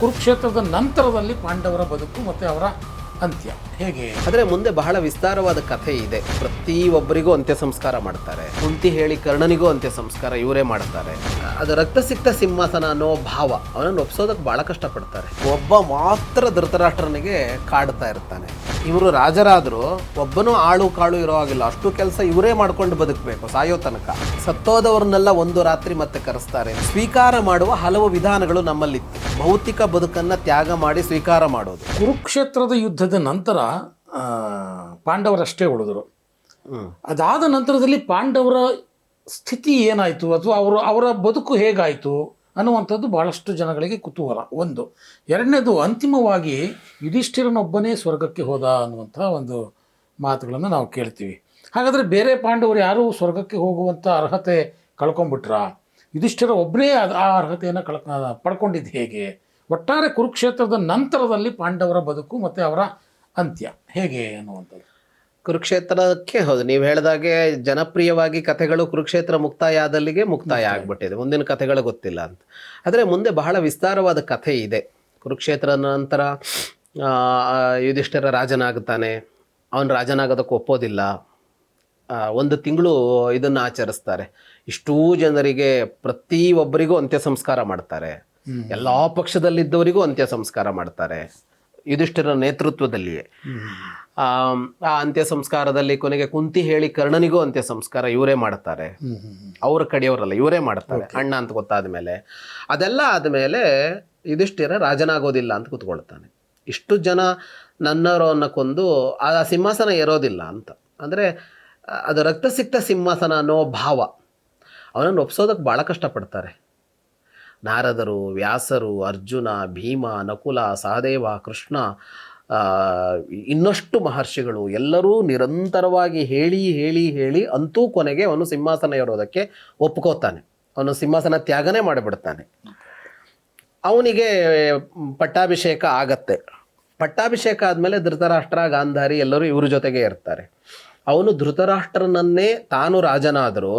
ಕುರುಕ್ಷೇತ್ರದ ನಂತರದಲ್ಲಿ ಪಾಂಡವರ ಬದುಕು ಮತ್ತು ಅವರ ಅಂತ್ಯ ಹೇಗೆ? ಆದರೆ ಮುಂದೆ ಬಹಳ ವಿಸ್ತಾರವಾದ ಕಥೆ ಇದೆ. ಪ್ರತಿಯೊಬ್ಬರಿಗೂ ಅಂತ್ಯ ಸಂಸ್ಕಾರ ಮಾಡ್ತಾರೆ. ಕುಂತಿ ಹೇಳಿ ಕರ್ಣನಿಗೂ ಅಂತ್ಯ ಸಂಸ್ಕಾರ ಇವರೇ ಮಾಡ್ತಾರೆ. ಅದು ರಕ್ತ ಸಿಕ್ತ ಸಿಂಹಾಸನ ಅನ್ನೋ ಭಾವ ಅವನನ್ನು ಒಪ್ಸೋದಕ್ಕೆ ಬಹಳ ಕಷ್ಟಪಡ್ತಾರೆ. ಒಬ್ಬ ಮಾತ್ರ ಧೃತರಾಷ್ಟ್ರನಿಗೆ ಕಾಡ್ತಾ ಇರ್ತಾನೆ. ಇವರು ರಾಜರಾದರೂ ಒಬ್ಬನೂ ಆಳು ಕಾಳು ಇರೋ ಹಾಗಿಲ್ಲ. ಅಷ್ಟು ಕೆಲಸ ಇವರೇ ಮಾಡ್ಕೊಂಡು ಬದುಕಬೇಕು ಸಾಯೋ ತನಕ. ಸತ್ತೋದವ್ರನ್ನೆಲ್ಲ ಒಂದು ರಾತ್ರಿ ಮತ್ತೆ ಕರೆಸ್ತಾರೆ. ಸ್ವೀಕಾರ ಮಾಡುವ ಹಲವು ವಿಧಾನಗಳು ನಮ್ಮಲ್ಲಿತ್ತು. ಭೌತಿಕ ಬದುಕನ್ನ ತ್ಯಾಗ ಮಾಡಿ ಸ್ವೀಕಾರ ಮಾಡೋದು. ಕುರುಕ್ಷೇತ್ರದ ಯುದ್ಧದ ನಂತರ ಪಾಂಡವರಷ್ಟೇ ಉಳಿದರು. ಅದಾದ ನಂತರದಲ್ಲಿ ಪಾಂಡವರ ಸ್ಥಿತಿ ಏನಾಯಿತು ಅಥವಾ ಅವರ ಬದುಕು ಹೇಗಾಯಿತು ಅನ್ನುವಂಥದ್ದು ಬಹಳಷ್ಟು ಜನಗಳಿಗೆ ಕುತೂಹಲ. ಒಂದು. ಎರಡನೇದು, ಅಂತಿಮವಾಗಿ ಯುಧಿಷ್ಠಿರನೊಬ್ಬನೇ ಸ್ವರ್ಗಕ್ಕೆ ಹೋದ ಅನ್ನುವಂಥ ಒಂದು ಮಾತುಗಳನ್ನು ನಾವು ಕೇಳ್ತೀವಿ. ಹಾಗಾದರೆ ಬೇರೆ ಪಾಂಡವರು ಯಾರೂ ಸ್ವರ್ಗಕ್ಕೆ ಹೋಗುವಂಥ ಅರ್ಹತೆ ಕಳ್ಕೊಂಡ್ಬಿಟ್ರ? ಯುಧಿಷ್ಠಿರ ಒಬ್ಬನೇ ಆ ಅರ್ಹತೆಯನ್ನು ಪಡ್ಕೊಂಡಿದ್ದು ಹೇಗೆ? ಒಟ್ಟಾರೆ ಕುರುಕ್ಷೇತ್ರದ ನಂತರದಲ್ಲಿ ಪಾಂಡವರ ಬದುಕು ಮತ್ತು ಅವರ ಅಂತ್ಯ ಹೇಗೆ ಅನ್ನುವಂಥದ್ದು. ಕುರುಕ್ಷೇತ್ರಕ್ಕೆ ಹೌದು, ನೀವು ಹೇಳಿದಾಗೆ ಜನಪ್ರಿಯವಾಗಿ ಕಥೆಗಳು ಕುರುಕ್ಷೇತ್ರ ಮುಕ್ತಾಯ ಆದಲ್ಲಿಗೆ ಮುಕ್ತಾಯ ಆಗ್ಬಿಟ್ಟಿದೆ. ಮುಂದಿನ ಕಥೆಗಳು ಗೊತ್ತಿಲ್ಲ ಅಂತ. ಆದರೆ ಮುಂದೆ ಬಹಳ ವಿಸ್ತಾರವಾದ ಕಥೆ ಇದೆ. ಕುರುಕ್ಷೇತ್ರ ನಂತರ ಯುಧಿಷ್ಠಿರ ರಾಜನಾಗುತ್ತಾನೆ. ಅವನು ರಾಜನಾಗೋದಕ್ಕೆ ಒಪ್ಪೋದಿಲ್ಲ. 1 ತಿಂಗಳು ಇದನ್ನು ಆಚರಿಸ್ತಾರೆ. ಇಷ್ಟೂ ಜನರಿಗೆ ಪ್ರತಿಯೊಬ್ಬರಿಗೂ ಅಂತ್ಯ ಸಂಸ್ಕಾರ ಮಾಡ್ತಾರೆ. ಎಲ್ಲ ಪಕ್ಷದಲ್ಲಿದ್ದವರಿಗೂ ಅಂತ್ಯ ಸಂಸ್ಕಾರ ಮಾಡ್ತಾರೆ ಯುಧಿಷ್ಠಿರ ನೇತೃತ್ವದಲ್ಲಿಯೇ. ಆ ಅಂತ್ಯ ಸಂಸ್ಕಾರದಲ್ಲಿ ಕೊನೆಗೆ ಕುಂತಿ ಹೇಳಿ ಕರ್ಣನಿಗೂ ಅಂತ್ಯ ಸಂಸ್ಕಾರ ಇವರೇ ಮಾಡ್ತಾರೆ. ಅವ್ರ ಕಡೆಯವರಲ್ಲ, ಇವರೇ ಮಾಡ್ತಾರೆ, ಅಣ್ಣ ಅಂತ ಗೊತ್ತಾದ ಮೇಲೆ. ಅದೆಲ್ಲ ಆದಮೇಲೆ ಯುಧಿಷ್ಠಿರ ರಾಜನಾಗೋದಿಲ್ಲ ಅಂತ ಕೂತ್ಕೊಳ್ತಾನೆ. ಇಷ್ಟು ಜನ ನನ್ನವರನ್ನ ಕೊಂದು ಆ ಸಿಂಹಾಸನ ಏರೋದಿಲ್ಲ ಅಂತ. ಅಂದರೆ ಅದು ರಕ್ತ ಸಿಕ್ತ ಸಿಂಹಾಸನ ಅನ್ನೋ ಭಾವ ಅವನನ್ನು ಒಪ್ಸೋದಕ್ಕೆ ಭಾಳ ಕಷ್ಟಪಡ್ತಾರೆ. ನಾರದರು, ವ್ಯಾಸರು, ಅರ್ಜುನ, ಭೀಮ, ನಕುಲ, ಸಹದೇವ, ಕೃಷ್ಣ, ಇನ್ನಷ್ಟು ಮಹರ್ಷಿಗಳು ಎಲ್ಲರೂ ನಿರಂತರವಾಗಿ ಹೇಳಿ ಹೇಳಿ ಹೇಳಿ ಅಂತೂ ಕೊನೆಗೆ ಅವನು ಸಿಂಹಾಸನ ಏರೋದಕ್ಕೆ ಒಪ್ಕೋತಾನೆ. ಅವನು ಸಿಂಹಾಸನ ತ್ಯಾಗನೇ ಮಾಡಿಬಿಡ್ತಾನೆ. ಅವನಿಗೆ ಪಟ್ಟಾಭಿಷೇಕ ಆಗತ್ತೆ. ಪಟ್ಟಾಭಿಷೇಕ ಆದಮೇಲೆ ಧೃತರಾಷ್ಟ್ರ, ಗಾಂಧಾರಿ ಎಲ್ಲರೂ ಇವ್ರ ಜೊತೆಗೆ ಇರ್ತಾರೆ. ಅವನು ಧೃತರಾಷ್ಟ್ರನನ್ನೇ ತಾನು ರಾಜನಾದರೂ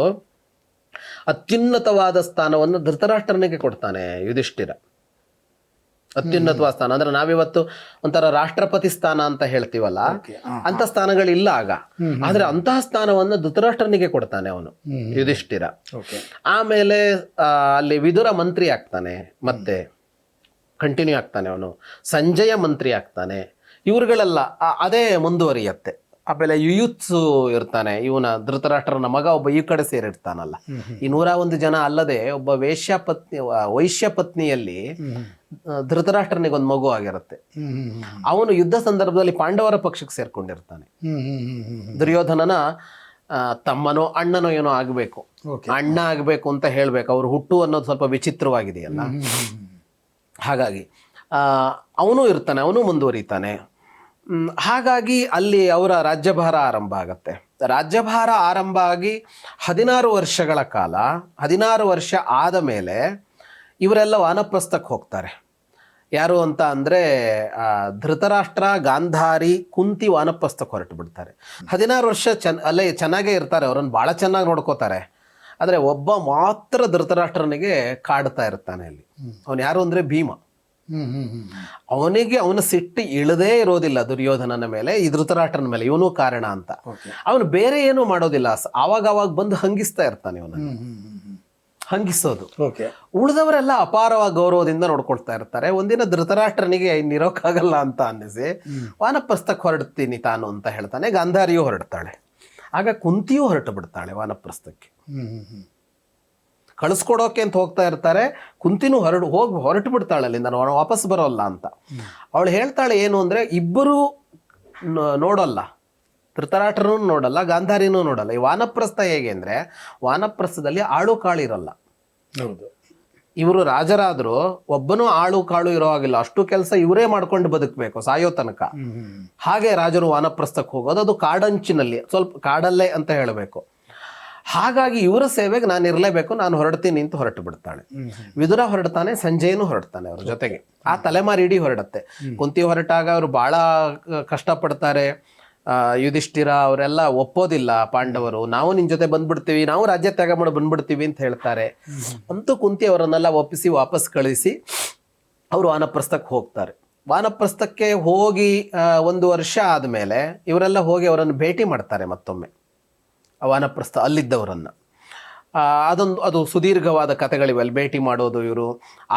ಅತ್ಯುನ್ನತವಾದ ಸ್ಥಾನವನ್ನು ಧೃತರಾಷ್ಟ್ರನಿಗೆ ಕೊಡ್ತಾನೆ ಯುಧಿಷ್ಠಿರ. ಅತ್ಯುನ್ನತವಾದ ಸ್ಥಾನ ಅಂದ್ರೆ ನಾವಿವತ್ತು ಒಂಥರ ರಾಷ್ಟ್ರಪತಿ ಸ್ಥಾನ ಅಂತ ಹೇಳ್ತೀವಲ್ಲ, ಅಂತ ಸ್ಥಾನಗಳಿಲ್ಲ ಆಗ. ಆದ್ರೆ ಅಂತಹ ಸ್ಥಾನವನ್ನು ಧೃತರಾಷ್ಟ್ರನಿಗೆ ಕೊಡ್ತಾನೆ ಅವನು ಯುಧಿಷ್ಠಿರ. ಆಮೇಲೆ ಅಲ್ಲಿ ವಿದುರ ಮಂತ್ರಿ ಆಗ್ತಾನೆ, ಮತ್ತೆ ಕಂಟಿನ್ಯೂ ಆಗ್ತಾನೆ. ಅವನು ಸಂಜಯ ಮಂತ್ರಿ ಆಗ್ತಾನೆ. ಇವ್ರುಗಳೆಲ್ಲ ಅದೇ ಮುಂದುವರಿಯತ್ತೆ. ಆಮೇಲೆ ಯುಯುತ್ಸು ಇರ್ತಾನೆ. ಇವನ ಧೃತರಾಷ್ಟ್ರನ ಮಗ ಒಬ್ಬ ಈ ಕಡೆ ಸೇರಿರ್ತಾನಲ್ಲ. ಈ 101 ಜನ ಅಲ್ಲದೆ ಒಬ್ಬ ವೈಶ್ಯ ಪತ್ನಿಯಲ್ಲಿ ಧೃತರಾಷ್ಟ್ರನಿಗೊಂದು ಮಗು ಆಗಿರುತ್ತೆ. ಅವನು ಯುದ್ಧ ಸಂದರ್ಭದಲ್ಲಿ ಪಾಂಡವರ ಪಕ್ಷಕ್ಕೆ ಸೇರ್ಕೊಂಡಿರ್ತಾನೆ. ದುರ್ಯೋಧನನ ತಮ್ಮನೋ ಅಣ್ಣನೋ ಏನೋ ಆಗಬೇಕು, ಅಣ್ಣ ಆಗಬೇಕು ಅಂತ ಹೇಳ್ಬೇಕು. ಅವ್ರು ಹುಟ್ಟು ಅನ್ನೋದು ಸ್ವಲ್ಪ ವಿಚಿತ್ರವಾಗಿದೆಯಲ್ಲ. ಹಾಗಾಗಿ ಅವನು ಇರ್ತಾನೆ, ಅವನು ಮುಂದುವರಿತಾನೆ. ಹಾಗಾಗಿ ಅಲ್ಲಿ ಅವರ ರಾಜ್ಯಭಾರ ಆರಂಭ ಆಗತ್ತೆ. ರಾಜ್ಯಭಾರ ಆರಂಭ ಆಗಿ 16 ವರ್ಷಗಳ ಕಾಲ, 16 ವರ್ಷ ಆದ ಮೇಲೆ ಇವರೆಲ್ಲ ವಾನಪ್ರಸ್ಥಕ್ಕೆ ಹೋಗ್ತಾರೆ. ಯಾರು ಅಂತ ಅಂದರೆ ಧೃತರಾಷ್ಟ್ರ, ಗಾಂಧಾರಿ, ಕುಂತಿ ವಾನಪ್ರಸ್ಥಕ್ಕೆ ಹೊರಟು ಬಿಡ್ತಾರೆ. 16 ವರ್ಷ ಅಲ್ಲೇ ಚೆನ್ನಾಗೇ ಇರ್ತಾರೆ. ಅವರನ್ನು ಭಾಳ ಚೆನ್ನಾಗಿ ನೋಡ್ಕೋತಾರೆ. ಆದರೆ ಒಬ್ಬ ಮಾತ್ರ ಧೃತರಾಷ್ಟ್ರನಿಗೆ ಕಾಡ್ತಾ ಇರ್ತಾನೆ ಅಲ್ಲಿ. ಅವನು ಯಾರು ಅಂದರೆ ಭೀಮ. ಅವನಿಗೆ ಅವನ ಸಿಟ್ಟು ಇಳದೇ ಇರೋದಿಲ್ಲ ದುರ್ಯೋಧನನ ಮೇಲೆ, ಈ ಧೃತರಾಷ್ಟ್ರನ ಮೇಲೆ. ಇವನು ಕಾರಣ ಅಂತ. ಅವನು ಬೇರೆ ಏನೂ ಮಾಡೋದಿಲ್ಲ. ಆವಾಗ ಬಂದು ಹಂಗಿಸ್ತಾ ಇರ್ತಾನೆ. ಇವನನ್ನು ಹಂಗಿಸೋದು. ಉಳಿದವರೆಲ್ಲ ಅಪಾರವಾಗಿ ಗೌರವದಿಂದ ನೋಡ್ಕೊಳ್ತಾ ಇರ್ತಾರೆ. ಒಂದಿನ ಧೃತರಾಷ್ಟ್ರನಿಗೆ ಇನ್ನಿರೋಕ್ಕಾಗಲ್ಲ ಅಂತ ಅನ್ನಿಸಿ ವಾನಪ್ರಸ್ಥಕ್ಕೆ ಹೊರಡ್ತೀನಿ ತಾನು ಅಂತ ಹೇಳ್ತಾನೆ. ಗಾಂಧಾರಿಯೂ ಹೊರಡ್ತಾಳೆ. ಆಗ ಕುಂತಿಯೂ ಹೊರಟು ಬಿಡ್ತಾಳೆ ವಾನಪ್ರಸ್ಥಕ್ಕೆ. ಕಳಿಸ್ಕೊಡೋಕೆ ಅಂತ ಹೋಗ್ತಾ ಇರ್ತಾರೆ. ಕುಂತಿನೂ ಹೊರಟು ಬಿಡ್ತಾಳೆ ಅಲ್ಲಿಂದ, ನಾನು ವಾಪಸ್ ಬರೋಲ್ಲ ಅಂತ. ಅವಳು ಹೇಳ್ತಾಳೆ ಏನು ಅಂದರೆ, ಇಬ್ಬರು ನೋಡಲ್ಲ, ಧೃತರಾಷ್ಟ್ರನೂ ನೋಡಲ್ಲ, ಗಾಂಧಾರಿನೂ ನೋಡಲ್ಲ. ಈ ವಾನಪ್ರಸ್ಥ ಹೇಗೆ ಅಂದರೆ, ವಾನಪ್ರಸ್ಥದಲ್ಲಿ ಆಳು ಕಾಳು ಇರಲ್ಲ. ಹೌದು, ಇವರು ರಾಜರಾದರೂ ಒಬ್ಬನೂ ಆಳು ಕಾಳು ಇರೋ ಹಾಗಿಲ್ಲ. ಅಷ್ಟು ಕೆಲಸ ಇವರೇ ಮಾಡ್ಕೊಂಡು ಬದುಕಬೇಕು ಸಾಯೋ ತನಕ. ಹಾಗೆ ರಾಜರು ವಾನಪ್ರಸ್ಥಕ್ಕೆ ಹೋಗೋದು. ಅದು ಕಾಡಂಚಿನಲ್ಲಿ, ಸ್ವಲ್ಪ ಕಾಡಲ್ಲೇ ಅಂತ ಹೇಳಬೇಕು. ಹಾಗಾಗಿ ಇವರ ಸೇವೆಗೆ ನಾನು ಇರಲೇಬೇಕು, ನಾನು ಹೊರಡ್ತೀನಿ ಅಂತ ಹೊರಟು ಬಿಡ್ತಾಳೆ. ವಿದುರ ಹೊರಡ್ತಾನೆ, ಸಂಜಯನೂ ಹೊರಡ್ತಾನೆ ಅವ್ರ ಜೊತೆಗೆ. ಆ ತಲೆಮಾರಿ ಇಡೀ ಹೊರಡುತ್ತೆ. ಕುಂತಿ ಹೊರಟಾಗ ಅವರು ಭಾಳ ಕಷ್ಟಪಡ್ತಾರೆ. ಯುಧಿಷ್ಠಿರ ಅವರೆಲ್ಲ ಒಪ್ಪೋದಿಲ್ಲ. ಪಾಂಡವರು ನಾವು ನಿನ್ನ ಜೊತೆ ಬಂದ್ಬಿಡ್ತೀವಿ, ನಾವು ರಾಜ್ಯ ತ್ಯಾಗ ಮಾಡಿ ಬಂದ್ಬಿಡ್ತೀವಿ ಅಂತ ಹೇಳ್ತಾರೆ. ಅಂತೂ ಕುಂತಿ ಅವರನ್ನೆಲ್ಲ ಒಪ್ಪಿಸಿ ವಾಪಸ್ ಕಳಿಸಿ ಅವರು ವಾನಪ್ರಸ್ಥಕ್ಕೆ ಹೋಗ್ತಾರೆ. ವಾನಪ್ರಸ್ಥಕ್ಕೆ ಹೋಗಿ 1 ವರ್ಷ ಆದಮೇಲೆ ಇವರೆಲ್ಲ ಹೋಗಿ ಅವರನ್ನು ಭೇಟಿ ಮಾಡ್ತಾರೆ ಮತ್ತೊಮ್ಮೆ, ಆ ವಾನಪ್ರಸ್ಥ ಅಲ್ಲಿದ್ದವರನ್ನು. ಅದು ಸುದೀರ್ಘವಾದ ಕಥೆಗಳಿವೆ ಅಲ್ಲಿ ಭೇಟಿ ಮಾಡೋದು. ಇವರು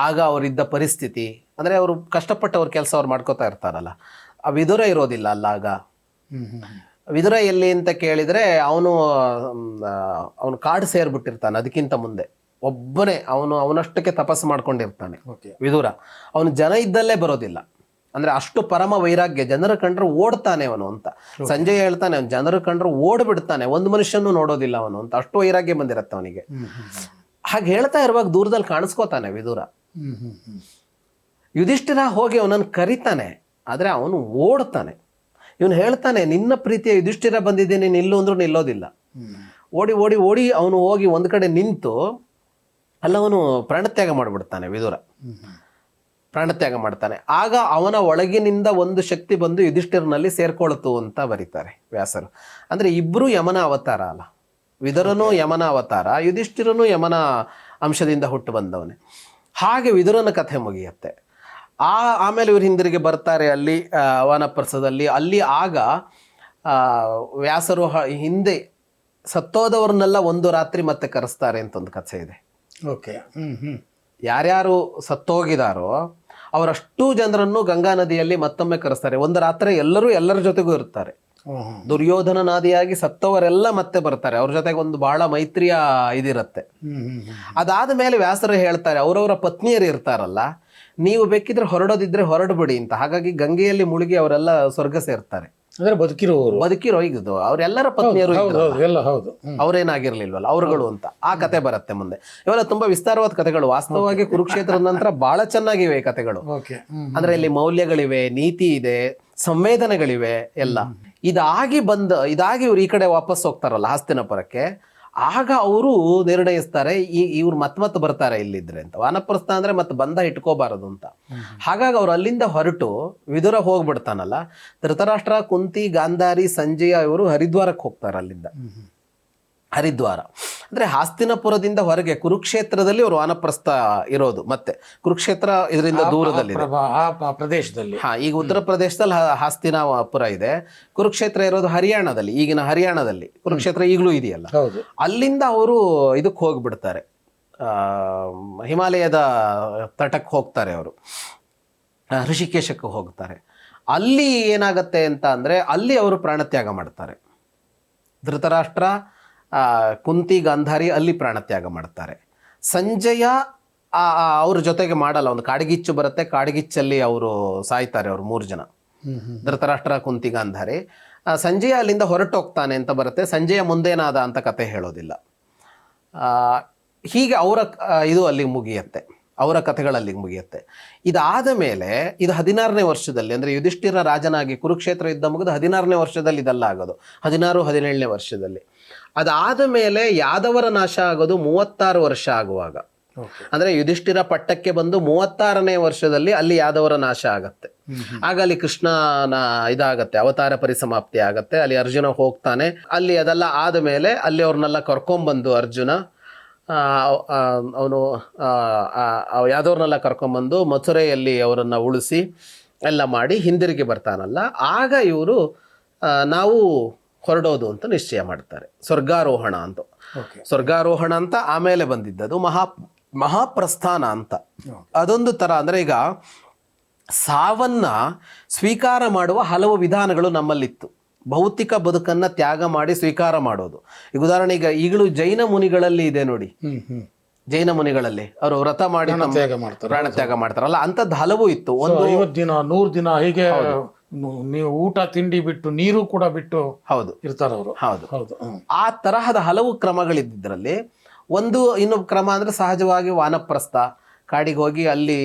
ಆಗ ಅವರಿದ್ದ ಪರಿಸ್ಥಿತಿ ಅಂದರೆ ಅವರು ಕಷ್ಟಪಟ್ಟು ಅವ್ರ ಕೆಲಸ ಅವ್ರು ಮಾಡ್ಕೋತಾ ಇರ್ತಾರಲ್ಲ, ಆ ವಿದುರ ಇರೋದಿಲ್ಲ ಅಲ್ಲಾಗ. ವಿದುರ ಎಲ್ಲಿ ಅಂತ ಕೇಳಿದರೆ ಅವನು ಕಾಡು ಸೇರ್ಬಿಟ್ಟಿರ್ತಾನೆ. ಅದಕ್ಕಿಂತ ಮುಂದೆ ಒಬ್ಬನೇ ಅವನಷ್ಟಕ್ಕೆ ತಪಸ್ಸು ಮಾಡ್ಕೊಂಡಿರ್ತಾನೆ ವಿದುರ. ಅವನು ಜನ ಇದ್ದಲ್ಲೇ ಬರೋದಿಲ್ಲ, ಅಂದ್ರೆ ಅಷ್ಟು ಪರಮ ವೈರಾಗ್ಯ. ಜನರು ಕಂಡ್ರೆ ಓಡ್ತಾನೆ ಅವನು ಅಂತ ಸಂಜಯ್ ಹೇಳ್ತಾನೆ. ಅವನು ಜನರು ಕಂಡ್ರೆ ಓಡ್ಬಿಡ್ತಾನೆ, ಒಂದು ಮನುಷ್ಯನೂ ನೋಡೋದಿಲ್ಲ ಅವನು ಅಂತ, ಅಷ್ಟು ವೈರಾಗ್ಯ ಬಂದಿರತ್ತೆ ಅವನಿಗೆ. ಹಾಗೆ ಹೇಳ್ತಾ ಇರುವಾಗ ದೂರದಲ್ಲಿ ಕಾಣಿಸ್ಕೋತಾನೆ ವಿದುರ. ಯುಧಿಷ್ಠಿರ ಹೋಗಿ ಅವನನ್ನು ಕರಿತಾನೆ, ಆದ್ರೆ ಅವನು ಓಡ್ತಾನೆ. ಇವನು ಹೇಳ್ತಾನೆ, ನಿನ್ನ ಪ್ರೀತಿಯ ಯುಧಿಷ್ಠಿರ ಬಂದಿದ್ದೀನಿ, ನಿಲ್ಲು ಅಂದ್ರೂ ನಿಲ್ಲೋದಿಲ್ಲ. ಓಡಿ ಓಡಿ ಓಡಿ ಅವನು ಹೋಗಿ ಒಂದು ಕಡೆ ನಿಂತು ಅಲ್ಲವನು ಪ್ರಾಣತ್ಯಾಗ ಮಾಡಿಬಿಡ್ತಾನೆ ವಿದುರ. ಪ್ರಾಣತ್ಯಾಗ ಮಾಡ್ತಾನೆ. ಆಗ ಅವನ ಒಳಗಿನಿಂದ ಒಂದು ಶಕ್ತಿ ಬಂದು ಯುಧಿಷ್ಠಿರನಲ್ಲಿ ಸೇರ್ಕೊಳ್ತು ಅಂತ ಬರೀತಾರೆ ವ್ಯಾಸರು. ಅಂದ್ರೆ ಇಬ್ರು ಯಮನ ಅವತಾರ ಅಲ್ಲ, ವಿದುರನು ಯಮನ ಅವತಾರ, ಯುಧಿಷ್ಠಿರನು ಯಮನ ಅಂಶದಿಂದ ಹುಟ್ಟು ಬಂದವನೇ. ಹಾಗೆ ವಿದುರನ ಕಥೆ ಮುಗಿಯುತ್ತೆ. ಆಮೇಲೆ ಇವ್ರು ಹಿಂದಿರುಗಿ ಬರ್ತಾರೆ ಅಲ್ಲಿ ವಾನಪ್ರಸ್ಥದಲ್ಲಿ. ಅಲ್ಲಿ ಆಗ ವ್ಯಾಸರು ಹಿಂದೆ ಸತ್ತೋದವ್ರನ್ನೆಲ್ಲ ಒಂದು ರಾತ್ರಿ ಮತ್ತೆ ಕರೆಸ್ತಾರೆ ಅಂತ ಒಂದು ಕಥೆ ಇದೆ. ಓಕೆ. ಯಾರ್ಯಾರು ಸತ್ತೋಗಿದಾರೋ ಅವರಷ್ಟು ಜನರನ್ನು ಗಂಗಾ ನದಿಯಲ್ಲಿ ಮತ್ತೊಮ್ಮೆ ಕರೆಸ್ತಾರೆ. ಒಂದು ರಾತ್ರಿ ಎಲ್ಲರ ಜೊತೆಗೂ ಇರ್ತಾರೆ. ದುರ್ಯೋಧನನಾದಿಯಾಗಿ ಸತ್ತವರೆಲ್ಲ ಮತ್ತೆ ಬರ್ತಾರೆ, ಅವ್ರ ಜೊತೆಗೆ ಒಂದು ಬಹಳ ಮೈತ್ರಿಯ ಇದಿರತ್ತೆ. ಅದಾದ ಮೇಲೆ ವ್ಯಾಸರು ಹೇಳ್ತಾರೆ, ಅವರವರ ಪತ್ನಿಯರು ಇರ್ತಾರಲ್ಲ, ನೀವು ಬೇಕಿದ್ರೆ ಹೊರಡೋದಿದ್ರೆ ಹೊರಡ್ಬಿಡಿ ಅಂತ. ಹಾಗಾಗಿ ಗಂಗೆಯಲ್ಲಿ ಮುಳುಗಿ ಅವರೆಲ್ಲ ಸ್ವರ್ಗ ಸೇರ್ತಾರೆ. ಅಂದ್ರೆ ಬದುಕಿರೋ ಈಗ ಅವರೆಲ್ಲರ ಪತ್ನಿಯರು ಹೌದು, ಅವ್ರೇನಾಗಿರ್ಲಿಲ್ವಲ್ಲ ಅವರುಗಳು ಅಂತ ಆ ಕತೆ ಬರುತ್ತೆ ಮುಂದೆ. ಇವೆಲ್ಲ ತುಂಬಾ ವಿಸ್ತಾರವಾದ ಕಥೆಗಳು. ವಾಸ್ತವವಾಗಿ ಕುರುಕ್ಷೇತ್ರದ ನಂತರ ಬಹಳ ಚೆನ್ನಾಗಿವೆ ಈ ಕಥೆಗಳು. ಅಂದ್ರೆ ಇಲ್ಲಿ ಮೌಲ್ಯಗಳಿವೆ, ನೀತಿ ಇದೆ, ಸಂವೇದನೆಗಳಿವೆ ಎಲ್ಲ. ಇದಾಗಿ ಇವ್ರು ಈ ಕಡೆ ವಾಪಸ್ ಹೋಗ್ತಾರಲ್ಲ ಹಸ್ತಿನಾಪುರಕ್ಕೆ, ಆಗ ಅವರು ನಿರ್ಣಯಿಸ್ತಾರೆ ಇವ್ರು ಮತ್ತೆ ಬರ್ತಾರೆ ಇಲ್ಲಿದ್ರೆ ಅಂತ. ವಾನಪ್ರಸ್ಥ ಅಂದ್ರೆ ಮತ್ತೆ ಬಂಧ ಇಟ್ಕೋಬಾರದು ಅಂತ. ಹಾಗಾಗಿ ಅವ್ರು ಅಲ್ಲಿಂದ ಹೊರಟು ವಿದುರ ಹೋಗ್ಬಿಡ್ತಾನಲ್ಲ, ಧೃತರಾಷ್ಟ್ರ, ಕುಂತಿ, ಗಾಂಧಾರಿ, ಸಂಜಯ ಇವರು ಹರಿದ್ವಾರಕ್ಕೆ ಹೋಗ್ತಾರೆ. ಅಲ್ಲಿಂದ ಹರಿದ್ವಾರ ಅಂದ್ರೆ ಹಾಸ್ತಿನಪುರದಿಂದ ಹೊರಗೆ ಕುರುಕ್ಷೇತ್ರದಲ್ಲಿ ಅವರು ವಾನಪ್ರಸ್ಥ ಇರೋದು. ಮತ್ತೆ ಕುರುಕ್ಷೇತ್ರ ಇದರಿಂದ ದೂರದಲ್ಲಿ ಪ್ರದೇಶದಲ್ಲಿ. ಈಗ ಉತ್ತರ ಪ್ರದೇಶದಲ್ಲಿ ಹಾಸ್ತಿನಾಪುರ ಇದೆ, ಕುರುಕ್ಷೇತ್ರ ಇರೋದು ಹರಿಯಾಣದಲ್ಲಿ, ಈಗಿನ ಹರಿಯಾಣದಲ್ಲಿ. ಕುರುಕ್ಷೇತ್ರ ಈಗಲೂ ಇದೆಯಲ್ಲ, ಅಲ್ಲಿಂದ ಅವರು ಇದಕ್ಕೆ ಹೋಗ್ಬಿಡ್ತಾರೆ, ಹಿಮಾಲಯದ ತಟಕ್ಕೆ ಹೋಗ್ತಾರೆ. ಅವರು ಋಷಿಕೇಶಕ್ಕೆ ಹೋಗ್ತಾರೆ. ಅಲ್ಲಿ ಏನಾಗತ್ತೆ ಅಂತ ಅಂದ್ರೆ ಅಲ್ಲಿ ಅವರು ಪ್ರಾಣತ್ಯಾಗ ಮಾಡ್ತಾರೆ. ಧೃತರಾಷ್ಟ್ರ, ಕುಂತಿ, ಗಾಂಧಾರಿ ಅಲ್ಲಿ ಪ್ರಾಣತ್ಯಾಗ ಮಾಡ್ತಾರೆ. ಸಂಜಯ ಅವ್ರ ಜೊತೆಗೆ ಮಾಡಲ್ಲ, ಒಂದು ಕಾಡ್ಗಿಚ್ಚು ಬರುತ್ತೆ, ಕಾಡ್ಗಿಚ್ಚಲ್ಲಿ ಅವರು ಸಾಯ್ತಾರೆ. ಅವರು 3 ಜನ, ಧೃತರಾಷ್ಟ್ರ, ಕುಂತಿ, ಗಾಂಧಾರಿ. ಸಂಜಯ ಅಲ್ಲಿಂದ ಹೊರಟೋಗ್ತಾನೆ ಅಂತ ಬರುತ್ತೆ. ಸಂಜಯ ಮುಂದೇನಾದ ಅಂತ ಕತೆ ಹೇಳೋದಿಲ್ಲ. ಹೀಗೆ ಅವರ ಇದು ಅಲ್ಲಿಗೆ ಮುಗಿಯತ್ತೆ, ಅವರ ಕಥೆಗಳಲ್ಲಿಗೆ ಮುಗಿಯುತ್ತೆ. ಇದಾದ ಮೇಲೆ ಇದು 16ನೇ ವರ್ಷದಲ್ಲಿ, ಅಂದರೆ ಯುಧಿಷ್ಠಿರ ರಾಜನಾಗಿ ಕುರುಕ್ಷೇತ್ರ ಯುದ್ಧ ಮುಗಿದು 16ನೇ ವರ್ಷದಲ್ಲಿ ಇದೆಲ್ಲ ಆಗೋದು, 16-17ನೇ ವರ್ಷದಲ್ಲಿ. ಅದಾದ ಮೇಲೆ ಯಾದವರ ನಾಶ ಆಗೋದು 36 ವರ್ಷ ಆಗುವಾಗ. ಅಂದರೆ ಯುಧಿಷ್ಠಿರ ಪಟ್ಟಕ್ಕೆ ಬಂದು 36ನೇ ವರ್ಷದಲ್ಲಿ ಅಲ್ಲಿ ಯಾದವರ ನಾಶ ಆಗತ್ತೆ. ಆಗ ಅಲ್ಲಿ ಕೃಷ್ಣನ ಇದಾಗತ್ತೆ, ಅವತಾರ ಪರಿಸಮಾಪ್ತಿ ಆಗತ್ತೆ. ಅಲ್ಲಿ ಅರ್ಜುನ ಹೋಗ್ತಾನೆ. ಅಲ್ಲಿ ಅದೆಲ್ಲ ಆದ ಮೇಲೆ ಅಲ್ಲಿ ಅವ್ರನ್ನೆಲ್ಲ ಕರ್ಕೊಂಬಂದು ಅರ್ಜುನ ಅವನು ಯಾದವ್ರನ್ನೆಲ್ಲ ಕರ್ಕೊಂಬಂದು ಮಥುರೆಯಲ್ಲಿ ಅವರನ್ನು ಉಳಿಸಿ ಎಲ್ಲ ಮಾಡಿ ಹಿಂದಿರುಗಿ ಬರ್ತಾನಲ್ಲ, ಆಗ ಇವರು ನಾವು ಹೊರಡೋದು ಅಂತ ನಿಶ್ಚಯ ಮಾಡ್ತಾರೆ. ಸ್ವರ್ಗಾರೋಹಣ ಅಂತ, ಸ್ವರ್ಗಾರೋಹಣ ಅಂತ ಆಮೇಲೆ ಬಂದಿದ್ದದು ಮಹಾಪ್ರಸ್ಥಾನ ಅಂತ. ಅದೊಂದು ಥರ ಅಂದರೆ ಈಗ ಸಾವನ್ನ ಸ್ವೀಕಾರ ಮಾಡುವ ಹಲವು ವಿಧಾನಗಳು ನಮ್ಮಲ್ಲಿತ್ತು. ಭೌತಿಕ ಬದುಕನ್ನ ತ್ಯಾಗ ಮಾಡಿ ಸ್ವೀಕಾರ ಮಾಡೋದು. ಈಗ ಉದಾಹರಣೆ, ಈಗಲೂ ಜೈನ ಮುನಿಗಳಲ್ಲಿ ಇದೆ ನೋಡಿ, ಜೈನ ಮುನಿಗಳಲ್ಲಿ ಅವರು ವ್ರತ ಮಾಡಿ ಪ್ರಾಣ ತ್ಯಾಗ ಮಾಡ್ತಾರಲ್ಲ, ಅಂಥದ್ದು ಹಲವು ಇತ್ತು. 50 ದಿನ 100 ದಿನ ಹೀಗೆ ನೀವು ಊಟ ತಿಂಡಿ ಬಿಟ್ಟು ನೀರು ಕೂಡ ಬಿಟ್ಟು ಇರ್ತಾರ ಅವರು. ಹೌದು, ಆ ತರಹದ ಹಲವು ಕ್ರಮಗಳಿದ್ರಲ್ಲಿ ಇನ್ನು ಕ್ರಮ ಅಂದ್ರೆ ಸಹಜವಾಗಿ ವಾನಪ್ರಸ್ಥ, ಕಾಡಿಗೆ ಹೋಗಿ ಅಲ್ಲಿ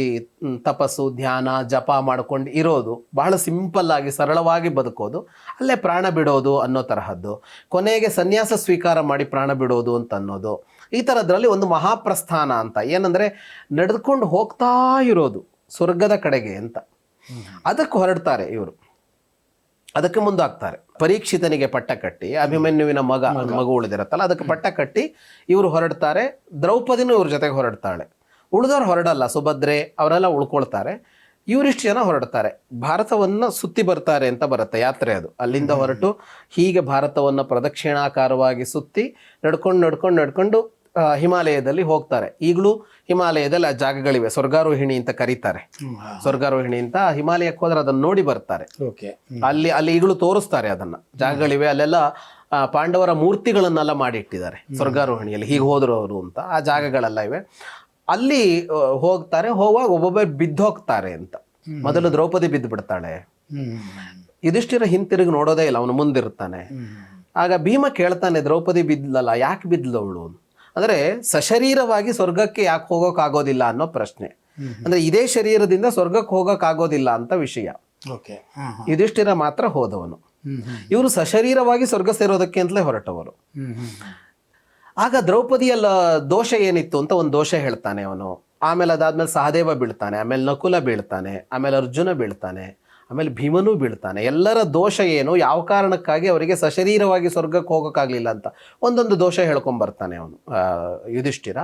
ತಪಸ್ಸು, ಧ್ಯಾನ, ಜಪ ಮಾಡ್ಕೊಂಡು ಇರೋದು, ಬಹಳ ಸಿಂಪಲ್ ಆಗಿ ಸರಳವಾಗಿ ಬದುಕೋದು, ಅಲ್ಲೇ ಪ್ರಾಣ ಬಿಡೋದು ಅನ್ನೋ ತರಹದ್ದು. ಕೊನೆಗೆ ಸನ್ಯಾಸ ಸ್ವೀಕಾರ ಮಾಡಿ ಪ್ರಾಣ ಬಿಡೋದು ಅಂತ ಅನ್ನೋದು. ಈ ಥರದ್ರಲ್ಲಿ ಒಂದು ಮಹಾಪ್ರಸ್ಥಾನ ಅಂತ ಏನಂದ್ರೆ ನಡೆದುಕೊಂಡು ಹೋಗ್ತಾ ಇರೋದು ಸ್ವರ್ಗದ ಕಡೆಗೆ ಅಂತ. ಅದಕ್ಕೆ ಹೊರಡ್ತಾರೆ ಇವರು, ಅದಕ್ಕೆ ಮುಂದಾಗ್ತಾರೆ. ಪರೀಕ್ಷಿತನಿಗೆ ಪಟ್ಟ ಕಟ್ಟಿ, ಅಭಿಮನ್ಯುವಿನ ಮಗು ಉಳಿದಿರತ್ತಲ್ಲ, ಅದಕ್ಕೆ ಪಟ್ಟ ಕಟ್ಟಿ ಇವರು ಹೊರಡ್ತಾರೆ. ದ್ರೌಪದಿನೂ ಇವ್ರ ಜೊತೆಗೆ ಹೊರಡ್ತಾಳೆ. ಉಳಿದವ್ರು ಹೊರಡಲ್ಲ, ಸುಭದ್ರೆ ಅವರೆಲ್ಲ ಉಳ್ಕೊಳ್ತಾರೆ. ಇವರಿಷ್ಟು ಜನ ಹೊರಡ್ತಾರೆ, ಭಾರತವನ್ನು ಸುತ್ತಿ ಬರ್ತಾರೆ ಅಂತ ಬರುತ್ತೆ ಯಾತ್ರೆ. ಅದು ಅಲ್ಲಿಂದ ಹೊರಟು ಹೀಗೆ ಭಾರತವನ್ನು ಪ್ರದಕ್ಷಿಣಾಕಾರವಾಗಿ ಸುತ್ತಿ ನಡ್ಕೊಂಡು ಹಿಮಾಲಯದಲ್ಲಿ ಹೋಗ್ತಾರೆ. ಈಗಲೂ ಹಿಮಾಲಯದಲ್ಲಿ ಆ ಜಾಗಗಳಿವೆ, ಸ್ವರ್ಗಾರೋಹಿಣಿ ಅಂತ ಕರೀತಾರೆ. ಸ್ವರ್ಗಾರೋಹಿಣಿ ಅಂತ ಹಿಮಾಲಯಕ್ಕೆ ಹೋದ್ರೆ ಅದನ್ನ ನೋಡಿ ಬರ್ತಾರೆ. ಅಲ್ಲಿ ಈಗಲೂ ತೋರಿಸ್ತಾರೆ ಅದನ್ನ, ಜಾಗಗಳಿವೆ ಅಲ್ಲೆಲ್ಲ. ಪಾಂಡವರ ಮೂರ್ತಿಗಳನ್ನೆಲ್ಲ ಮಾಡಿಟ್ಟಿದ್ದಾರೆ ಸ್ವರ್ಗಾರೋಹಿಣಿಯಲ್ಲಿ, ಹೀಗೆ ಹೋದ್ರು ಅವರು ಅಂತ. ಆ ಜಾಗಗಳೆಲ್ಲ ಇವೆ. ಅಲ್ಲಿ ಹೋಗ್ತಾರೆ. ಹೋಗುವಾಗ ಒಬ್ಬೊಬ್ಬರು ಬಿದ್ದು ಹೋಗ್ತಾರೆ ಅಂತ. ಮೊದಲು ದ್ರೌಪದಿ ಬಿದ್ದು ಬಿಡ್ತಾಳೆ. ಯುಧಿಷ್ಠಿರ ಹಿಂತಿರುಗಿ ನೋಡೋದೇ ಇಲ್ಲ, ಅವನು ಮುಂದಿರ್ತಾನೆ. ಆಗ ಭೀಮ ಕೇಳ್ತಾನೆ, ದ್ರೌಪದಿ ಬಿದ್ಲಲ್ಲ, ಯಾಕೆ ಬಿದ್ಲವಳು ಅಂದ್ರೆ ಸಶರೀರವಾಗಿ ಸ್ವರ್ಗಕ್ಕೆ ಯಾಕೆ ಹೋಗೋಕ್ಕಾಗೋದಿಲ್ಲ ಅನ್ನೋ ಪ್ರಶ್ನೆ. ಅಂದ್ರೆ ಇದೇ ಶರೀರದಿಂದ ಸ್ವರ್ಗಕ್ಕೆ ಹೋಗೋಕ್ಕಾಗೋದಿಲ್ಲ ಅಂತ ವಿಷಯ. ಯುಧಿಷ್ಠಿರ ಮಾತ್ರ ಹೋದವನು. ಇವರು ಸಶರೀರವಾಗಿ ಸ್ವರ್ಗ ಸೇರೋದಕ್ಕೆ ಅಂತಲೇ ಹೊರಟವರು. ಆಗ ದ್ರೌಪದಿಯಲ್ಲ ದೋಷ ಏನಿತ್ತು ಅಂತ ಒಂದು ದೋಷ ಹೇಳ್ತಾನೆ ಅವನು. ಆಮೇಲೆ ಅದಾದ್ಮೇಲೆ ಸಹದೇವ ಬೀಳ್ತಾನೆ, ಆಮೇಲೆ ನಕುಲ ಬೀಳ್ತಾನೆ, ಆಮೇಲೆ ಅರ್ಜುನ ಬೀಳ್ತಾನೆ, ಆಮೇಲೆ ಭೀಮನೂ ಬೀಳ್ತಾನೆ. ಎಲ್ಲರ ದೋಷ ಏನು, ಯಾವ ಕಾರಣಕ್ಕಾಗಿ ಅವರಿಗೆ ಸಶರೀರವಾಗಿ ಸ್ವರ್ಗಕ್ಕೆ ಹೋಗೋಕ್ಕಾಗಲಿಲ್ಲ ಅಂತ ಒಂದೊಂದು ದೋಷ ಹೇಳ್ಕೊಂಬರ್ತಾನೆ ಅವನು ಯುಧಿಷ್ಠಿರ.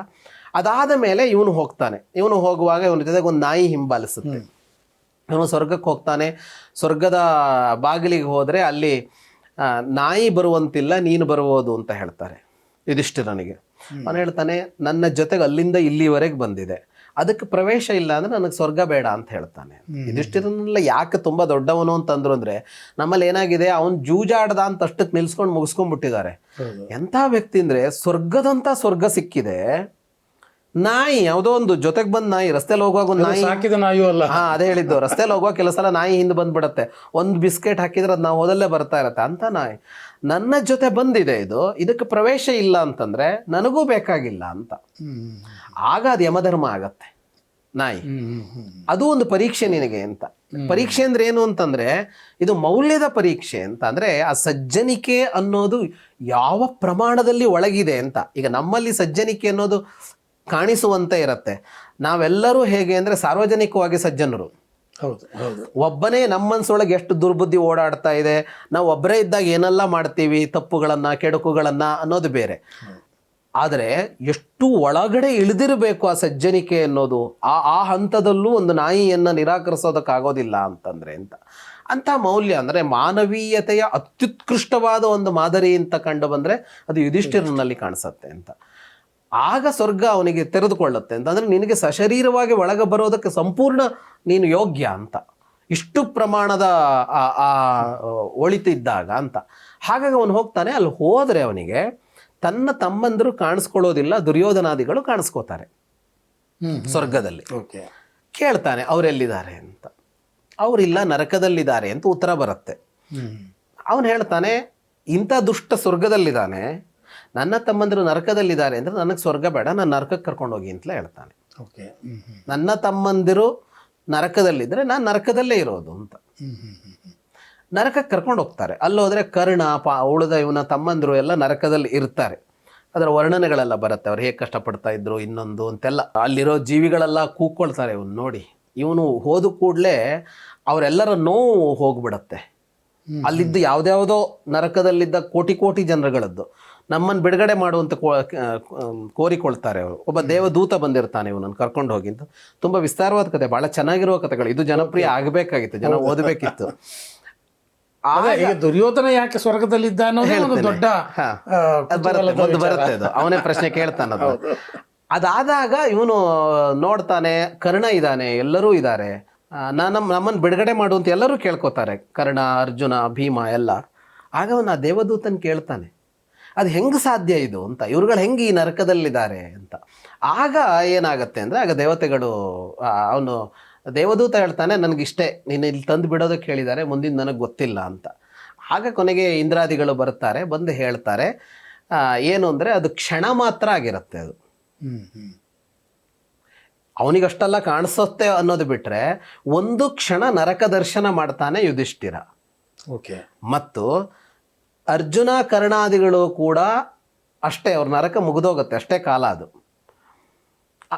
ಅದಾದ ಮೇಲೆ ಇವನು ಹೋಗ್ತಾನೆ. ಇವನು ಹೋಗುವಾಗ ಇವನ ಜೊತೆಗೆ ಒಂದು ನಾಯಿ ಹಿಂಬಾಲಿಸುತ್ತೆ. ಇವನು ಸ್ವರ್ಗಕ್ಕೆ ಹೋಗ್ತಾನೆ. ಸ್ವರ್ಗದ ಬಾಗಿಲಿಗೆ ಹೋದರೆ ಅಲ್ಲಿ ನಾಯಿ ಬರುವಂತಿಲ್ಲ, ನೀನು ಬರುವುದು ಅಂತ ಹೇಳ್ತಾರೆ ಯುಧಿಷ್ಠಿರನಿಗೆ. ಅವನು ಹೇಳ್ತಾನೆ, ನನ್ನ ಜೊತೆಗೆ ಅಲ್ಲಿಂದ ಇಲ್ಲಿವರೆಗೆ ಬಂದಿದೆ, ಅದಕ್ಕೆ ಪ್ರವೇಶ ಇಲ್ಲ ಅಂದ್ರೆ ನನಗೆ ಸ್ವರ್ಗ ಬೇಡ ಅಂತ ಹೇಳ್ತಾನೆ. ಯುಧಿಷ್ಠಿರನೆಲ್ಲ ಯಾಕೆ ತುಂಬಾ ದೊಡ್ಡವನು ಅಂತಂದ್ರು ಅಂದ್ರೆ, ನಮ್ಮಲ್ಲಿ ಏನಾಗಿದೆ, ಅವನು ಜೂಜಾಡ್ದ ಅಂತ ಅಷ್ಟಕ್ಕೆ ನಿಲ್ಸ್ಕೊಂಡು ಮುಗಿಸ್ಕೊಂಡ್ಬಿಟ್ಟಿದ್ದಾರೆ. ಎಂಥ ವ್ಯಕ್ತಿ ಅಂದ್ರೆ, ಸ್ವರ್ಗದಂತ ಸ್ವರ್ಗ ಸಿಕ್ಕಿದೆ, ನಾಯಿ ಯಾವುದೋ ಒಂದು ಜೊತೆಗೆ ಬಂದ್ ನಾಯಿ, ರಸ್ತೆಲಿ ಹೋಗುವಾಗ ಒಂದು ನಾಯಿ ಸಾಕಿದ ನಾಯಿಯೂ ಅಲ್ಲ. ಅದೇ ಹೇಳಿದ್ದು, ರಸ್ತೆಲಿ ಹೋಗುವಾಗ ಕೆಲವು ಸಲ ನಾಯಿ ಹಿಂದೆ ಬಂದ್ಬಿಡತ್ತೆ, ಒಂದು ಬಿಸ್ಕೆಟ್ ಹಾಕಿದ್ರೆ ಅದು ನಾವು ಹೋದಲ್ಲೇ ಬರ್ತಾ ಇರತ್ತೆ. ಅಂತ ನಾಯಿ ನನ್ನ ಜೊತೆ ಬಂದಿದೆ, ಇದಕ್ಕೆ ಪ್ರವೇಶ ಇಲ್ಲ ಅಂತಂದ್ರೆ ನನಗೂ ಬೇಕಾಗಿಲ್ಲ ಅಂತ. ಆಗ ಅದು ಯಮಧರ್ಮ ಆಗತ್ತೆ ನಾಯಿ. ಅದು ಒಂದು ಪರೀಕ್ಷೆ ನಿನಗೆ ಅಂತ. ಪರೀಕ್ಷೆ ಅಂದ್ರೆ ಏನು ಅಂತಂದ್ರೆ, ಇದು ಮೌಲ್ಯದ ಪರೀಕ್ಷೆ ಅಂತ. ಅಂದ್ರೆ ಆ ಸಜ್ಜನಿಕೆ ಅನ್ನೋದು ಯಾವ ಪ್ರಮಾಣದಲ್ಲಿ ಒಳಗಿದೆ ಅಂತ. ಈಗ ನಮ್ಮಲ್ಲಿ ಸಜ್ಜನಿಕೆ ಅನ್ನೋದು ಕಾಣಿಸುವಂತೆ ಇರತ್ತೆ. ನಾವೆಲ್ಲರೂ ಹೇಗೆ ಅಂದ್ರೆ ಸಾರ್ವಜನಿಕವಾಗಿ ಸಜ್ಜನರು. ಒಬ್ಬನೇ ನಮ್ಮ ಮನಸ್ಸೊಳಗೆ ಎಷ್ಟು ದುರ್ಬುದ್ಧಿ ಓಡಾಡ್ತಾ ಇದೆ, ನಾವು ಒಬ್ಬರೇ ಇದ್ದಾಗ ಏನೆಲ್ಲ ಮಾಡ್ತೀವಿ, ತಪ್ಪುಗಳನ್ನ ಕೆಡುಕುಗಳನ್ನ ಅನ್ನೋದು ಬೇರೆ. ಆದರೆ ಎಷ್ಟು ಒಳಗಡೆ ಇಳಿದಿರಬೇಕು ಆ ಸಜ್ಜನಿಕೆ ಅನ್ನೋದು, ಆ ಹಂತದಲ್ಲೂ ಒಂದು ನಾಯಿಯನ್ನ ನಿರಾಕರಿಸೋದಕ್ಕಾಗೋದಿಲ್ಲ ಅಂತಂದ್ರೆ ಅಂತ ಮೌಲ್ಯ ಅಂದ್ರೆ ಮಾನವೀಯತೆಯ ಅತ್ಯುತ್ಕೃಷ್ಟವಾದ ಒಂದು ಮಾದರಿ ಅಂತ ಕಂಡು ಬಂದ್ರೆ ಅದು ಯುಧಿಷ್ಠಿರನಲ್ಲಿ ಕಾಣಿಸುತ್ತೆ ಅಂತ. ಆಗ ಸ್ವರ್ಗ ಅವನಿಗೆ ತೆರೆದುಕೊಳ್ಳುತ್ತೆ ಅಂತಂದ್ರೆ, ನಿನಗೆ ಸಶರೀರವಾಗಿ ಒಳಗೆ ಬರೋದಕ್ಕೆ ಸಂಪೂರ್ಣ ನೀನು ಯೋಗ್ಯ ಅಂತ, ಇಷ್ಟು ಪ್ರಮಾಣದ ಒಳಿತಿದ್ದಾಗ ಅಂತ. ಹಾಗಾಗಿ ಅವನು ಹೋಗ್ತಾನೆ. ಅಲ್ಲಿ ಹೋದ್ರೆ ಅವನಿಗೆ ತನ್ನ ತಮ್ಮಂದರು ಕಾಣಿಸ್ಕೊಳ್ಳೋದಿಲ್ಲ, ದುರ್ಯೋಧನಾದಿಗಳು ಕಾಣಿಸ್ಕೋತಾರೆ ಸ್ವರ್ಗದಲ್ಲಿ. ಕೇಳ್ತಾನೆ ಅವರೆಲ್ಲಿದ್ದಾರೆ ಅಂತ. ಅವರಿಲ್ಲ, ನರಕದಲ್ಲಿದ್ದಾರೆ ಅಂತ ಉತ್ತರ ಬರುತ್ತೆ. ಅವನು ಹೇಳ್ತಾನೆ, ಇಂಥ ದುಷ್ಟ ಸ್ವರ್ಗದಲ್ಲಿದ್ದಾನೆ, ನನ್ನ ತಮ್ಮಂದರು ನರಕದಲ್ಲಿದ್ದಾರೆ ಅಂದ್ರೆ ನನಗೆ ಸ್ವರ್ಗ ಬೇಡ, ನಾನು ನರಕಕ್ಕೆ ಕರ್ಕೊಂಡು ಹೋಗಿ ಅಂತಲೇ ಹೇಳ್ತಾನೆ. ನನ್ನ ತಮ್ಮಂದಿರು ನರಕದಲ್ಲಿದ್ದರೆ ನಾನು ನರಕದಲ್ಲೇ ಇರೋದು ಅಂತ. ನರಕಕ್ಕೆ ಕರ್ಕೊಂಡು ಹೋಗ್ತಾರೆ. ಅಲ್ಲೋದ್ರೆ ಕರ್ಣ ಉಳಿದ ಇವನ ತಮ್ಮಂದಿರು ಎಲ್ಲ ನರಕದಲ್ಲಿ ಇರ್ತಾರೆ. ಅದರ ವರ್ಣನೆಗಳೆಲ್ಲ ಬರುತ್ತೆ, ಅವ್ರು ಹೇಗೆ ಕಷ್ಟಪಡ್ತಾ ಇದ್ರು ಇನ್ನೊಂದು ಅಂತೆಲ್ಲ. ಅಲ್ಲಿರೋ ಜೀವಿಗಳೆಲ್ಲ ಕೂಕ್ಕೊಳ್ತಾರೆ ಇವನು ನೋಡಿ. ಇವನು ಹೋದ ಕೂಡಲೇ ಅವರೆಲ್ಲರ ನೋವು ಹೋಗ್ಬಿಡತ್ತೆ. ಅಲ್ಲಿದ್ದು ಯಾವ್ದ್ಯಾವುದೋ ನರಕದಲ್ಲಿದ್ದ ಕೋಟಿ ಕೋಟಿ ಜನರುಗಳದ್ದು ನಮ್ಮನ್ನು ಬಿಡುಗಡೆ ಮಾಡುವಂತ ಕೋರಿಕೊಳ್ತಾರೆ ಅವರು. ಒಬ್ಬ ದೇವದೂತ ಬಂದಿರ್ತಾನೆ ಇವನನ್ನು ಕರ್ಕೊಂಡು ಹೋಗಿ ಅಂತ. ತುಂಬ ವಿಸ್ತಾರವಾದ ಕತೆ, ಬಹಳ ಚೆನ್ನಾಗಿರುವ ಕಥೆಗಳು. ಇದು ಜನಪ್ರಿಯ ಆಗಬೇಕಾಗಿತ್ತು, ಜನ ಓದಬೇಕಿತ್ತು. ದುರ್ಯೋಧನ ಯಾಕೆ ಸ್ವರ್ಗದಲ್ಲಿದ್ದ ಅನ್ನೋದು ದೊಡ್ಡ ಬರುತ್ತೆ. ಅದು ಅವನೇ ಪ್ರಶ್ನೆ ಕೇಳ್ತಾನದು. ಅದಾದಾಗ ಇವನು ನೋಡ್ತಾನೆ, ಕರ್ಣ ಇದ್ದಾನೆ, ಎಲ್ಲರೂ ಇದ್ದಾರೆ, ನಮ್ಮನ್ನು ಬಿಡುಗಡೆ ಮಾಡುವಂತ ಎಲ್ಲರೂ ಕೇಳ್ಕೊತಾರೆ, ಕರ್ಣ, ಅರ್ಜುನ, ಭೀಮ ಎಲ್ಲ. ಆಗ ಅವನು ಆ ದೇವದೂತನ್ ಕೇಳ್ತಾನೆ, ಅದು ಹೆಂಗೆ ಸಾಧ್ಯ ಇದು ಅಂತ, ಇವ್ರುಗಳು ಹೆಂಗೆ ಈ ನರಕದಲ್ಲಿದ್ದಾರೆ ಅಂತ. ಆಗ ಏನಾಗತ್ತೆ ಅಂದರೆ, ಆಗ ದೇವತೆಗಳು, ಅವನು ದೇವದೂತ ಹೇಳ್ತಾನೆ, ನನಗಿಷ್ಟೇ, ನೀನು ಇಲ್ಲಿ ತಂದು ಬಿಡೋದಕ್ಕೆ ಹೇಳಿದ್ದಾರೆ, ಮುಂದಿನ ನನಗೆ ಗೊತ್ತಿಲ್ಲ ಅಂತ. ಆಗ ಕೊನೆಗೆ ಇಂದ್ರಾದಿಗಳು ಬರ್ತಾರೆ, ಬಂದು ಹೇಳ್ತಾರೆ ಏನು ಅಂದರೆ, ಅದು ಕ್ಷಣ ಮಾತ್ರ ಆಗಿರುತ್ತೆ. ಅದು ಅವನಿಗಷ್ಟೆಲ್ಲ ಕಾಣಿಸುತ್ತೆ ಅನ್ನೋದು ಬಿಟ್ಟರೆ, ಒಂದು ಕ್ಷಣ ನರಕ ದರ್ಶನ ಮಾಡ್ತಾನೆ ಯುಧಿಷ್ಠಿರ. ಮತ್ತು ಅರ್ಜುನ ಕರ್ಣಾದಿಗಳು ಕೂಡ ಅಷ್ಟೇ, ಅವ್ರ ನರಕ ಮುಗಿದೋಗುತ್ತೆ, ಅಷ್ಟೇ ಕಾಲ ಅದು.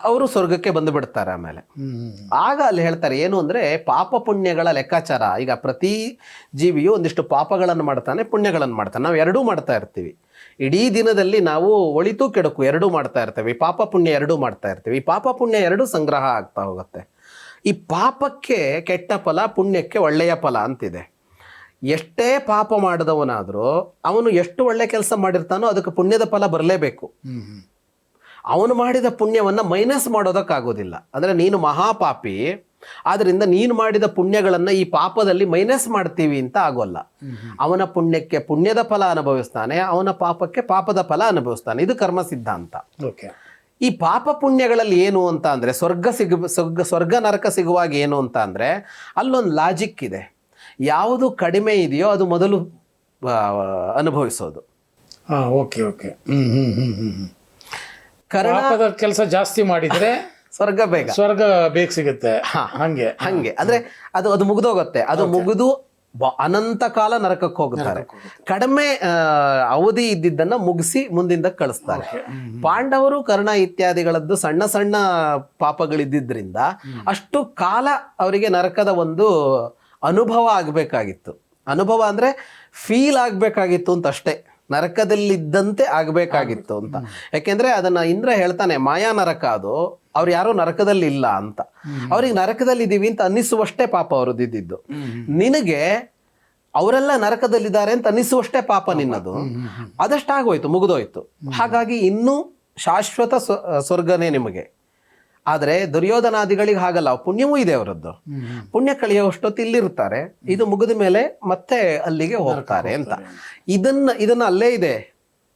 ಅವರು ಸ್ವರ್ಗಕ್ಕೆ ಬಂದು ಬಿಡ್ತಾರೆ. ಆಮೇಲೆ ಆಗ ಅಲ್ಲಿ ಹೇಳ್ತಾರೆ ಏನು ಅಂದರೆ ಪಾಪ ಪುಣ್ಯಗಳ ಲೆಕ್ಕಾಚಾರ. ಈಗ ಪ್ರತಿ ಜೀವಿಯು ಒಂದಿಷ್ಟು ಪಾಪಗಳನ್ನು ಮಾಡ್ತಾನೆ, ಪುಣ್ಯಗಳನ್ನು ಮಾಡ್ತಾನೆ. ನಾವು ಎರಡೂ ಮಾಡ್ತಾ ಇರ್ತೀವಿ. ಇಡೀ ದಿನದಲ್ಲಿ ನಾವು ಒಳಿತು ಕೆಡುಕು ಎರಡೂ ಮಾಡ್ತಾ ಇರ್ತೇವೆ. ಈ ಪಾಪ ಪುಣ್ಯ ಎರಡೂ ಮಾಡ್ತಾ ಇರ್ತೀವಿ. ಈ ಪಾಪ ಪುಣ್ಯ ಎರಡೂ ಸಂಗ್ರಹ ಆಗ್ತಾ ಹೋಗುತ್ತೆ. ಈ ಪಾಪಕ್ಕೆ ಕೆಟ್ಟ ಫಲ, ಪುಣ್ಯಕ್ಕೆ ಒಳ್ಳೆಯ ಫಲ ಅಂತಿದೆ. ಎಷ್ಟೇ ಪಾಪ ಮಾಡಿದವನಾದರೂ ಅವನು ಎಷ್ಟು ಒಳ್ಳೆ ಕೆಲಸ ಮಾಡಿರ್ತಾನೋ ಅದಕ್ಕೆ ಪುಣ್ಯದ ಫಲ ಬರಲೇಬೇಕು. ಅವನು ಮಾಡಿದ ಪುಣ್ಯವನ್ನು ಮೈನಸ್ ಮಾಡೋದಕ್ಕಾಗೋದಿಲ್ಲ. ಅಂದರೆ ನೀನು ಮಹಾಪಾಪಿ, ಆದ್ದರಿಂದ ನೀನು ಮಾಡಿದ ಪುಣ್ಯಗಳನ್ನು ಈ ಪಾಪದಲ್ಲಿ ಮೈನಸ್ ಮಾಡ್ತೀವಿ ಅಂತ ಆಗೋಲ್ಲ. ಅವನ ಪುಣ್ಯಕ್ಕೆ ಪುಣ್ಯದ ಫಲ ಅನುಭವಿಸ್ತಾನೆ, ಅವನ ಪಾಪಕ್ಕೆ ಪಾಪದ ಫಲ ಅನುಭವಿಸ್ತಾನೆ. ಇದು ಕರ್ಮ ಸಿದ್ಧಾಂತ. ಈ ಪಾಪ ಪುಣ್ಯಗಳಲ್ಲಿ ಏನು ಅಂತ ಅಂದರೆ ಸ್ವರ್ಗ ನರಕ ಸಿಗುವಾಗ ಏನು ಅಂತ ಅಂದರೆ ಅಲ್ಲೊಂದು ಲಾಜಿಕ್ ಇದೆ. ಯಾವುದು ಕಡಿಮೆ ಇದೆಯೋ ಅದು ಮೊದಲು ಅನುಭವಿಸೋದು. ಪಾಪದ ಕೆಲಸ ಜಾಸ್ತಿ ಮಾಡಿದ್ರೆ ಸ್ವರ್ಗ ಬೇಗ ಸಿಗುತ್ತೆ. ಹಂಗೆ ಅಂದ್ರೆ ಅದು ಮುಗಿದೋಗುತ್ತೆ. ಅದು ಮುಗಿದು ಅನಂತ ಕಾಲ ನರಕಕ್ಕೆ ಹೋಗುತ್ತಾರೆ. ಕಡಿಮೆ ಅವಧಿ ಇದ್ದಿದ್ದನ್ನ ಮುಗಿಸಿ ಮುಂದಿಂದ ಕಳಿಸ್ತಾರೆ. ಪಾಂಡವರು ಕರ್ಣ ಇತ್ಯಾದಿಗಳದ್ದು ಸಣ್ಣ ಸಣ್ಣ ಪಾಪಗಳಿದ್ದಿದ್ರಿಂದ ಅಷ್ಟು ಕಾಲ ಅವರಿಗೆ ನರಕದ ಒಂದು ಅನುಭವ ಆಗಬೇಕಾಗಿತ್ತು. ಅನುಭವ ಅಂದ್ರೆ ಫೀಲ್ ಆಗಬೇಕಾಗಿತ್ತು ಅಂತ ಅಷ್ಟೇ, ನರಕದಲ್ಲಿದ್ದಂತೆ ಆಗಬೇಕಾಗಿತ್ತು ಅಂತ. ಯಾಕೆಂದ್ರೆ ಅದನ್ನ ಇಂದ್ರ ಹೇಳ್ತಾನೆ, ಮಾಯಾ ನರಕ ಅದು, ಅವ್ರು ಯಾರೋ ನರಕದಲ್ಲಿ ಇಲ್ಲ ಅಂತ. ಅವ್ರಿಗೆ ನರಕದಲ್ಲಿ ಇದೀವಿ ಅಂತ ಅನ್ನಿಸುವಷ್ಟೇ ಪಾಪ ಅವ್ರದ್ದಿದ್ದು. ನಿನಗೆ ಅವರೆಲ್ಲ ನರಕದಲ್ಲಿದ್ದಾರೆ ಅಂತ ಅನ್ನಿಸುವಷ್ಟೇ ಪಾಪ ನಿನ್ನದು. ಅದಷ್ಟಾಗೋಯ್ತು, ಮುಗಿದೋಯ್ತು. ಹಾಗಾಗಿ ಇನ್ನೂ ಶಾಶ್ವತ ಸ್ವರ್ಗನೇ ನಿಮಗೆ. ಆದರೆ ದುರ್ಯೋಧನಾದಿಗಳಿಗೆ ಹಾಗಲ್ಲ, ಪುಣ್ಯವೂ ಇದೆ ಅವರದ್ದು. ಪುಣ್ಯ ಕಳೆಯುವಷ್ಟೊತ್ತು ಇಲ್ಲಿರ್ತಾರೆ, ಇದು ಮುಗಿದ ಮೇಲೆ ಮತ್ತೆ ಅಲ್ಲಿಗೆ ಹೋಗ್ತಾರೆ ಅಂತ. ಇದನ್ನ ಅಲ್ಲೇ ಇದೆ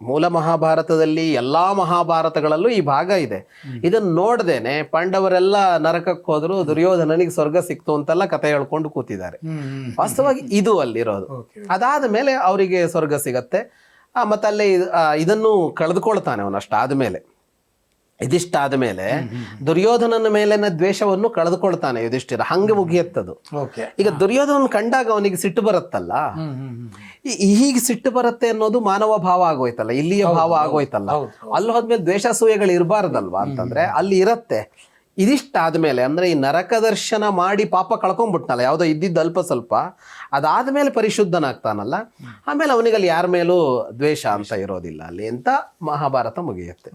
ಮೂಲ ಮಹಾಭಾರತದಲ್ಲಿ. ಎಲ್ಲಾ ಮಹಾಭಾರತಗಳಲ್ಲೂ ಈ ಭಾಗ ಇದೆ. ಇದನ್ನ ನೋಡ್ದೇನೆ ಪಾಂಡವರೆಲ್ಲ ನರಕಕ್ಕೆ ಹೋದ್ರು, ದುರ್ಯೋಧನನಿಗೆ ಸ್ವರ್ಗ ಸಿಕ್ತು ಅಂತೆಲ್ಲ ಕಥೆ ಹೇಳ್ಕೊಂಡು ಕೂತಿದ್ದಾರೆ. ವಾಸ್ತವವಾಗಿ ಇದು ಅಲ್ಲಿರೋದು. ಅದಾದ ಮೇಲೆ ಅವರಿಗೆ ಸ್ವರ್ಗ ಸಿಗತ್ತೆ. ಮತ್ತೆ ಅಲ್ಲೇ ಇದನ್ನು ಕಳೆದುಕೊಳ್ತಾನೆ ಅವನು. ಅಷ್ಟಾದ್ಮೇಲೆ ಇದಿಷ್ಟಾದ ಮೇಲೆ ದುರ್ಯೋಧನನ ಮೇಲಿನ ದ್ವೇಷವನ್ನು ಕಳೆದುಕೊಳ್ತಾನೆ ಯುಧಿಷ್ಠಿರ. ಹಂಗೆ ಮುಗಿಯತ್ತದು. ಈಗ ದುರ್ಯೋಧನ ಕಂಡಾಗ ಅವನಿಗೆ ಸಿಟ್ಟು ಬರುತ್ತಲ್ಲ, ಹೀಗೆ ಸಿಟ್ಟು ಬರುತ್ತೆ ಅನ್ನೋದು ಮಾನವ ಭಾವ ಆಗೋಯ್ತಲ್ಲ, ಇಲ್ಲಿಯ ಭಾವ ಆಗೋಯ್ತಲ್ಲ. ಅಲ್ಲಿ ಹೋದ್ಮೇಲೆ ದ್ವೇಷಾಸೂಯೆಗಳು ಇರಬಾರ್ದಲ್ವಾ ಅಂತಂದ್ರೆ ಅಲ್ಲಿ ಇರತ್ತೆ. ಇದಿಷ್ಟಾದ್ಮೇಲೆ ಅಂದ್ರೆ ಈ ನರಕ ದರ್ಶನ ಮಾಡಿ ಪಾಪ ಕಳ್ಕೊಂಡ್ಬಿಟ್ನಲ್ಲ, ಯಾವುದೋ ಇದ್ದಿದ್ದು ಅಲ್ಪ ಸ್ವಲ್ಪ, ಅದಾದ್ಮೇಲೆ ಪರಿಶುದ್ಧನಾಗ್ತಾನಲ್ಲ, ಆಮೇಲೆ ಅವನಿಗೆ ಅಲ್ಲಿ ಯಾರ ಮೇಲೂ ದ್ವೇಷ ಅಂತ ಇರೋದಿಲ್ಲ ಅಲ್ಲಿ ಅಂತ ಮಹಾಭಾರತ ಮುಗಿಯುತ್ತೆ.